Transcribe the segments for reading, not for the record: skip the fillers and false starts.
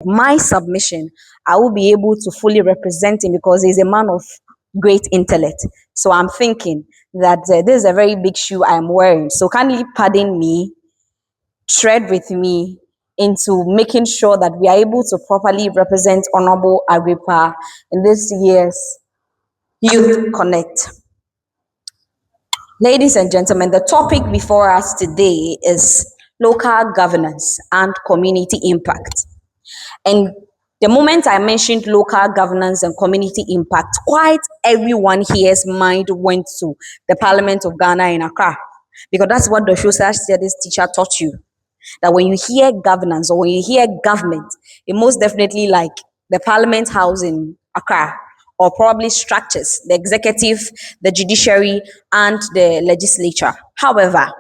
my submission, I will be able to fully represent him because he's a man of great intellect. So I'm thinking that this is a very big shoe I'm wearing. So kindly pardon me, tread with me into making sure that we are able to properly represent Honorable Agrippa in this year's Youth Connect. Ladies and gentlemen, the topic before us today is local governance and community impact. And the moment I mentioned local governance and community impact, quite everyone here's mind went to the Parliament of Ghana in Accra, because that's what the social studies teacher taught you. That when you hear governance or when you hear government, it most definitely like the Parliament House in Accra, or probably structures, the executive, the judiciary, and the legislature. However,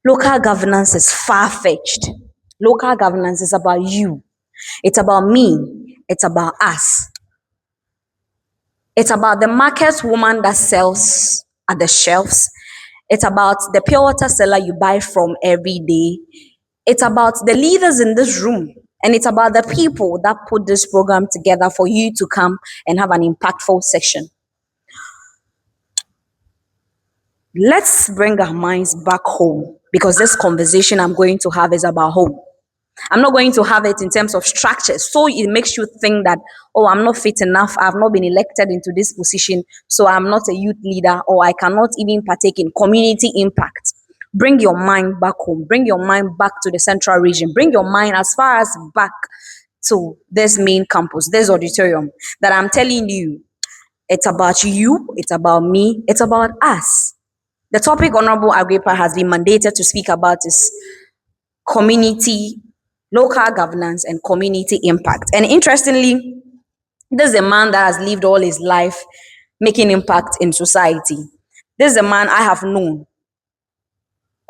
local governance is far-fetched. Local governance is about you. It's about me. It's about us. It's about the market woman that sells at the shelves. It's about the pure water seller you buy from every day. It's about the leaders in this room. And it's about the people that put this program together for you to come and have an impactful session. Let's bring our minds back home, because this conversation I'm going to have is about home. I'm not going to have it in terms of structure, so it makes you think that, oh, I'm not fit enough, I've not been elected into this position, so I'm not a youth leader, or I cannot even partake in community impact. Bring your mind back home. Bring your mind back to the central region. Bring your mind as far as back to this main campus, this auditorium, that I'm telling you, it's about you, it's about me, it's about us. The topic Honorable Agrippa has been mandated to speak about is community, local governance, and community impact. And interestingly, this is a man that has lived all his life making impact in society. This is a man I have known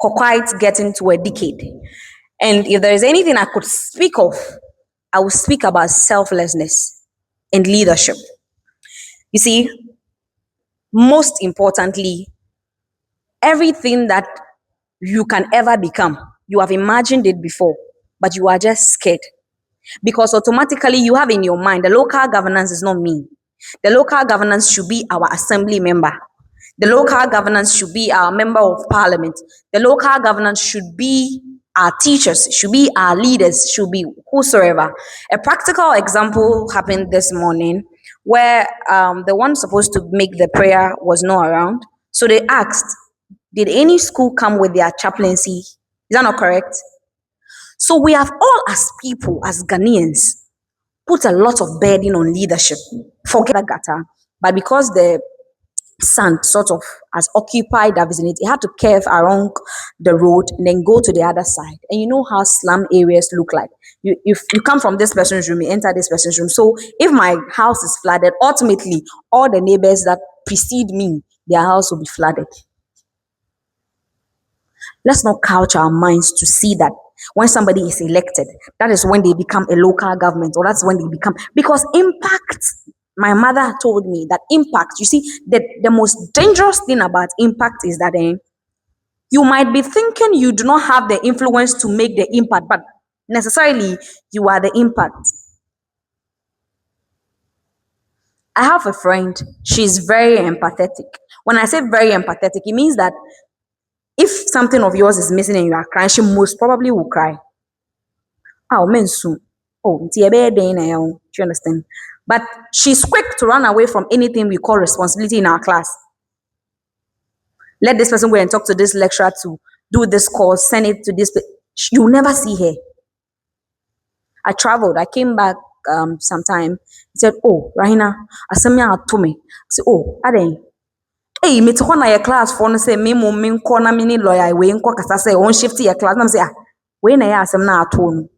for quite getting to a decade. And if there is anything I could speak of, I will speak about selflessness and leadership. You see, most importantly, everything that you can ever become, you have imagined it before, but you are just scared. Because automatically you have in your mind, the local governance is not me. The local governance should be our assembly member. The local governance should be our member of parliament. The local governance should be our teachers, should be our leaders, should be whosoever. A practical example happened this morning where the one supposed to make the prayer was not around. So they asked, did any school come with their chaplaincy? Is that not correct? So we have all, as people, as Ghanaians, put a lot of burden on leadership. Forget that gutter. But because the sun sort of has occupied that vicinity, it had to curve along the road and then go to the other side. And you know how slum areas look like. You come from this person's room, you enter this person's room. So if my house is flooded, ultimately, all the neighbors that precede me, their house will be flooded. Let's not couch our minds to see that when somebody is elected, that is when they become a local government, or that's when they become, because impact, my mother told me that impact, you see, the most dangerous thing about impact is that you might be thinking you do not have the influence to make the impact, but necessarily you are the impact. I have a friend, she's very empathetic. When I say very empathetic, it means that if something of yours is missing and you are crying, she most probably will cry. Oh, men soon. Oh, do you understand? But she's quick to run away from anything we call responsibility in our class. Let this person go and talk to this lecturer to do this course, send it to this. You'll never see her. I traveled. I came back sometime. He said, "Oh, Rahina, Asamia to me." I said, "Oh, Ade. Hey, me to na your class for no say me mo me nko na me ni lawyer we nko kasa say on shift your class." Na say, "Ah, we na ya asem na ato."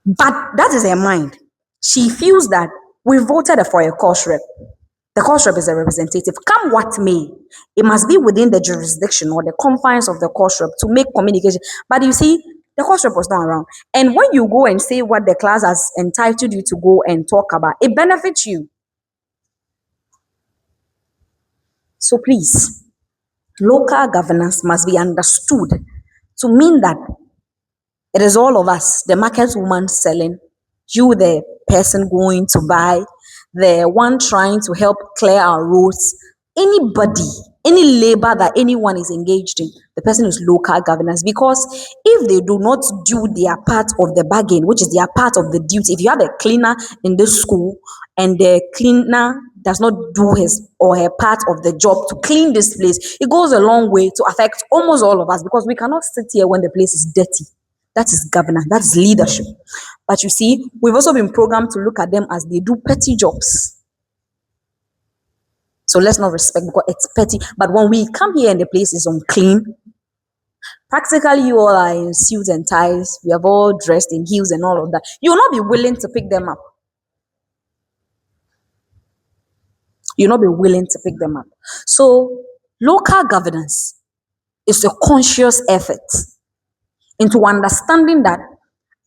But that is her mind. She feels that we voted for a course rep. The course rep is a representative. Come what may, it must be within the jurisdiction or the confines of the course rep to make communication. But you see, the course rep was not around. And when you go and say what the class has entitled you to go and talk about, it benefits you. So please, local governance must be understood to mean that It is all of us, the market woman selling, you, the person going to buy, the one trying to help clear our roads, anybody, any labor that anyone is engaged in, the person is local governance. Because if they do not do their part of the bargain, which is their part of the duty, if you have a cleaner in this school and the cleaner does not do his or her part of the job to clean this place, it goes a long way to affect almost all of us, because we cannot sit here when the place is dirty. That is governance, that is leadership. But you see, we've also been programmed to look at them as they do petty jobs. So let's not respect because it's petty. But when we come here and the place is unclean, practically you all are in suits and ties, we have all dressed in heels and all of that. You will not be willing to pick them up. You'll not be willing to pick them up. So local governance is a conscious effort into understanding that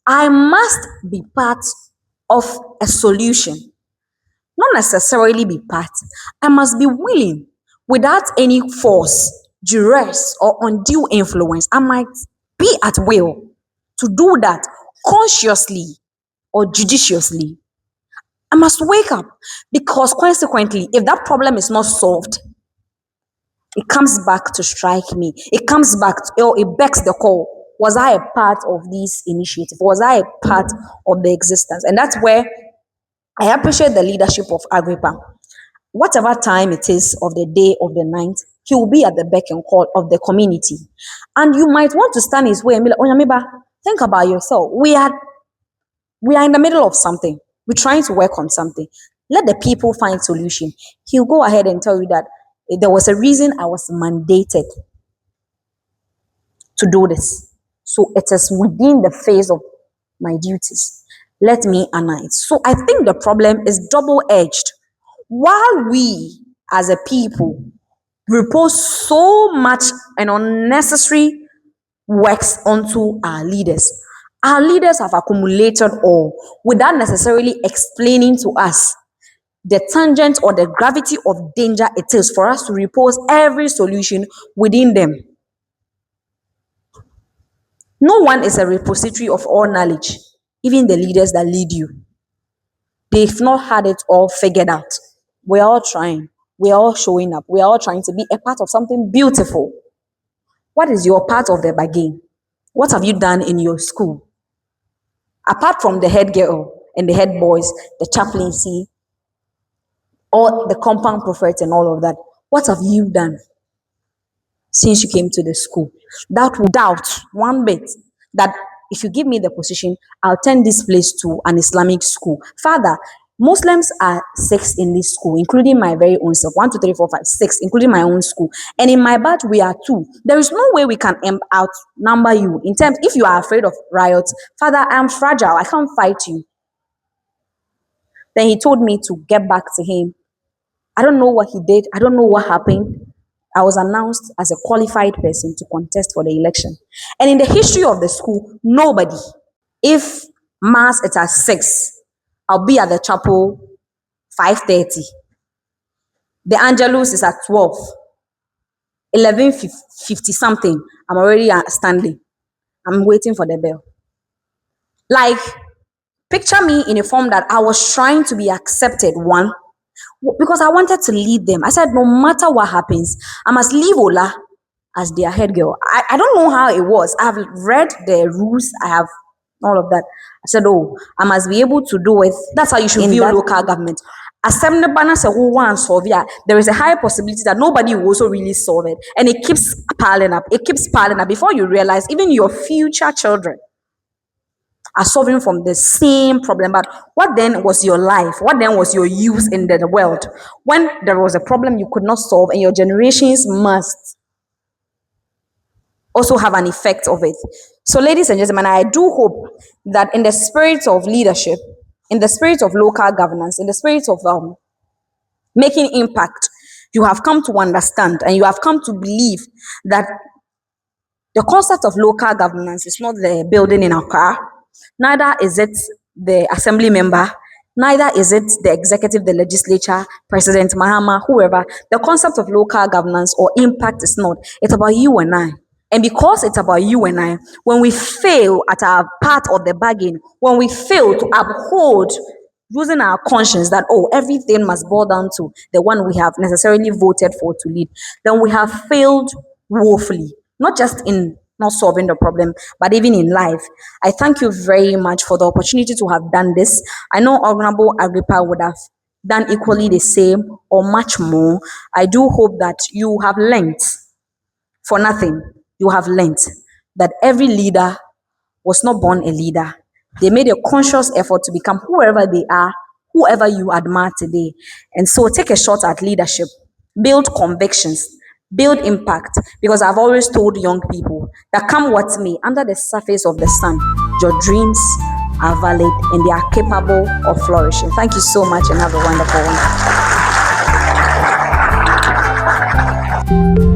I must be part of a solution, not necessarily be part. I must be willing, without any force, duress, or undue influence. I might be at will to do that consciously or judiciously. I must wake up, because consequently, if that problem is not solved, it comes back to strike me. It comes back, it begs the call. Was I a part of this initiative? Was I a part of the existence? And that's where I appreciate the leadership of Agrippa. Whatever time it is of the day, of the night, he will be at the beck and call of the community. And you might want to stand his way and be like, Onyamiba, think about yourself. We are in the middle of something. We're trying to work on something. Let the people find solution. He'll go ahead and tell you that there was a reason I was mandated to do this. So it is within the phase of my duties. Let me analyze. So I think the problem is double-edged. While we as a people repose so much and unnecessary works onto our leaders have accumulated all without necessarily explaining to us the tangent or the gravity of danger it is for us to repose every solution within them. No one is a repository of all knowledge, even the leaders that lead you. They've not had it all figured out. We're all trying. We're all showing up. We're all trying to be a part of something beautiful. What is your part of the bargain? What have you done in your school? Apart from the head girl and the head boys, the chaplaincy, or the compound prophet and all of that, what have you done since you came to the school? That will doubt one bit that if you give me the position, I'll turn this place to an Islamic school. Father, Muslims are 6 in this school, including my very own self. 1, 2, 3, 4, 5, 6, including my own school. And in my batch, we are 2. There is no way we can outnumber you. In terms, if you are afraid of riots, Father, I'm fragile. I can't fight you. Then he told me to get back to him. I don't know what he did. I don't know what happened. I was announced as a qualified person to contest for the election. And in the history of the school, nobody. If mass is at 6, I'll be at the chapel 5:30. The Angelus is at 12. 11:50 something. I'm already standing. I'm waiting for the bell. Like, picture me in a form that I was trying to be accepted, one, because I wanted to lead them. I said, no matter what happens, I must leave Ola as their head girl. I don't know how it was. I've read the rules. I have all of that. I said, oh, I must be able to do it. That's how you should view local government. There is a high possibility that nobody will also really solve it. And it keeps piling up. It keeps piling up. Before you realize, even your future children are suffering from the same problem. But what then was your life? What then was your use in the world when there was a problem you could not solve, and your generations must also have an effect of it? So, ladies and gentlemen, I do hope that in the spirit of leadership, in the spirit of local governance, in the spirit of making impact, you have come to understand and you have come to believe that the concept of local governance is not the building in Accra, neither is it the assembly member, neither is it the executive, the legislature, President Mahama, whoever. The concept of local governance or impact is not. It's about you and I. And because it's about you and I, when we fail at our part of the bargain, when we fail to uphold using our conscience that, oh, everything must boil down to the one we have necessarily voted for to lead, then we have failed woefully, not just in not solving the problem, but even in life. I thank you very much for the opportunity to have done this. I know Honorable Agrippa would have done equally the same or much more. I do hope that you have learned for nothing. You have learned that every leader was not born a leader. They made a conscious effort to become whoever they are, whoever you admire today. And so take a shot at leadership, build convictions, build impact. Because I've always told young people that come what may, under the surface of the sun, your dreams are valid and they are capable of flourishing. Thank you so much and have a wonderful one.